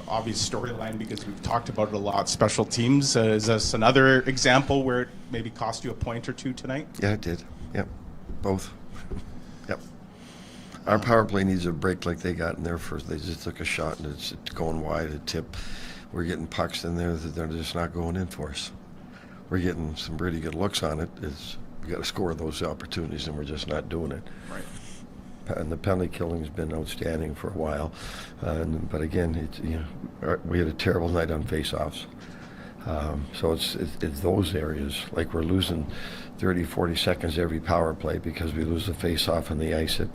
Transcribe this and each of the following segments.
obvious storyline because we've talked about it a lot. Special teams. Is this another example where it maybe cost you a point or two tonight? Yeah, it did. Yep, both. Yep. Our power play needs a break like they got in there first. They just took a shot and it's going wide, a tip. We're getting pucks in there that they're just not going in for us. We're getting some really good looks on it. We got to score those opportunities, and we're just not doing it. Right. And the penalty killing's been outstanding for a while, but again, we had a terrible night on face-offs. So it's those areas, like we're losing 30, 40 seconds every power play because we lose the face-off and the ice it,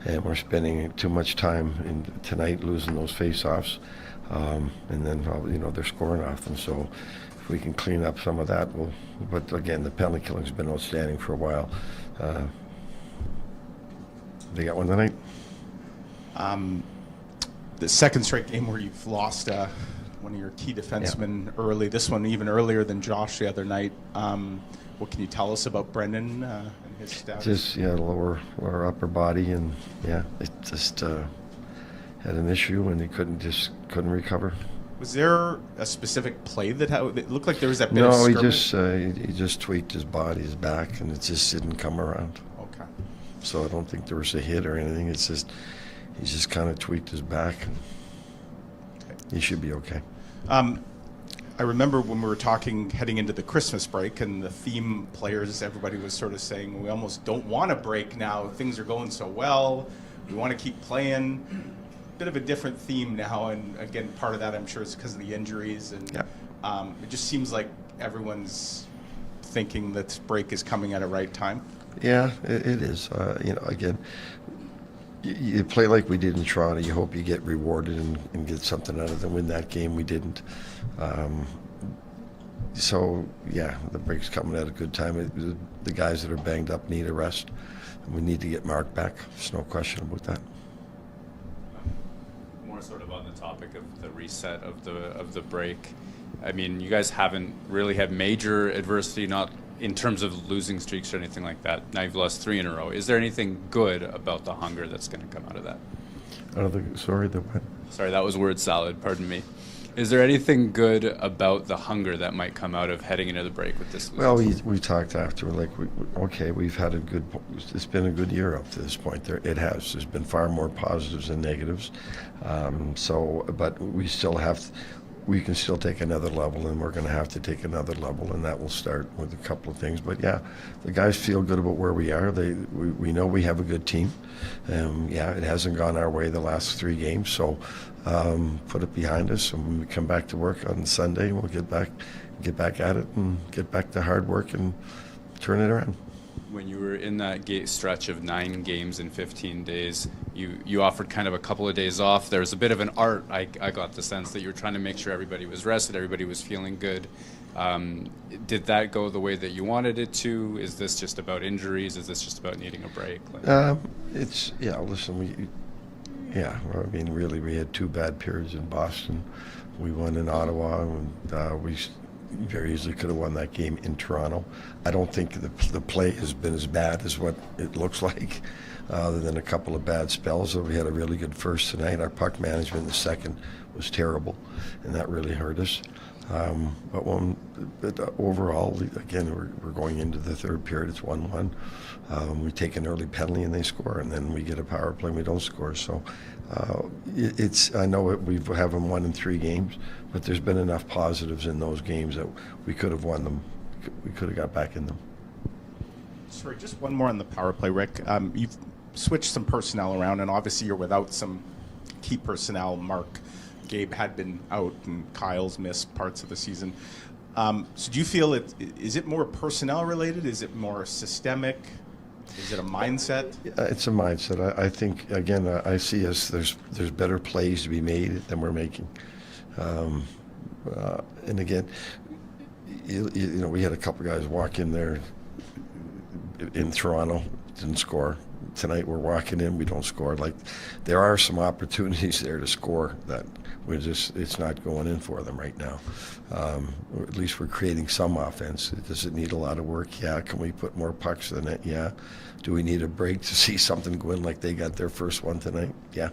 and we're spending too much time tonight losing those face-offs, and then they're scoring off them. So if we can clean up some of that, but again, the penalty killing's been outstanding for a while. They got one tonight. The second straight game where you've lost one of your key defensemen early. This one even earlier than Josh the other night. What can you tell us about Brendan and his status? Just lower upper body, and it just had an issue, and he couldn't recover. Was there a specific play it looked like there was that bit of skirmish? No, he just tweaked his body, his back, and it just didn't come around. Okay. So I don't think there was a hit or anything. It's just he just kind of tweaked his back, and he should be okay. I remember when we were talking heading into the Christmas break, and the theme players, everybody was sort of saying, we almost don't want to break now. Things are going so well. We want to keep playing. Bit of a different theme now, and again, part of that I'm sure is because of the injuries, and it just seems like everyone's thinking that this break is coming at a right time. Yeah, it is. Again, you play like we did in Toronto. You hope you get rewarded and get something out of them. Win that game, we didn't. The break's coming at a good time. The guys that are banged up need a rest, and we need to get Mark back. There's no question about that. More sort of on the topic of the reset of the break. I mean, you guys haven't really had major adversity, not in terms of losing streaks or anything like that. Now you've lost 3 in a row. Is there anything good about the hunger that's going to come out of that? Sorry, the what? Sorry, that was word salad. Pardon me. Is there anything good about the hunger that might come out of heading into the break with this? Well, we talked after, we've had it's been a good year up to this point. It has. There's been far more positives than negatives. But we can still take another level, and we're going to have to take another level, and that will start with a couple of things. But the guys feel good about where we are. We know we have a good team. It hasn't gone our way the last 3 games, so put it behind us, and when we come back to work on Sunday, we'll get back at it and get back to hard work and turn it around. When you were in that stretch of 9 games in 15 days, you offered kind of a couple of days off. There was a bit of an art. I got the sense that you were trying to make sure everybody was rested, everybody was feeling good. Did that go the way that you wanted it to? Is this just about injuries? Is this just about needing a break? Really, we had 2 bad periods in Boston. We won in Ottawa, and we very easily could have won that game in Toronto. I don't think the play has been as bad as what it looks like, other than a couple of bad spells. So we had a really good first tonight. Our puck management in the second was terrible, and that really hurt us. But overall, again, we're going into the third period. It's 1-1. We take an early penalty and they score, and then we get a power play and we don't score. So I know we haven't won in 3 games, but there's been enough positives in those games that we could have won them. We could have got back in them. Sorry, just one more on the power play, Rick. You've switched some personnel around, and obviously you're without some key personnel. Gabe had been out, and Kyle's missed parts of the season. So do you feel is it more personnel related? Is it more systemic? Is it a mindset? It's a mindset. I think, again, I see there's better plays to be made than we're making. And again, we had a couple guys walk in there in Toronto, didn't score. Tonight we're walking in, we don't score. There are some opportunities there to score that it's not going in for them right now. Or at least we're creating some offense. Does it need a lot of work? Yeah. Can we put more pucks in it? Yeah. Do we need a break to see something go in like they got their first one tonight? Yeah.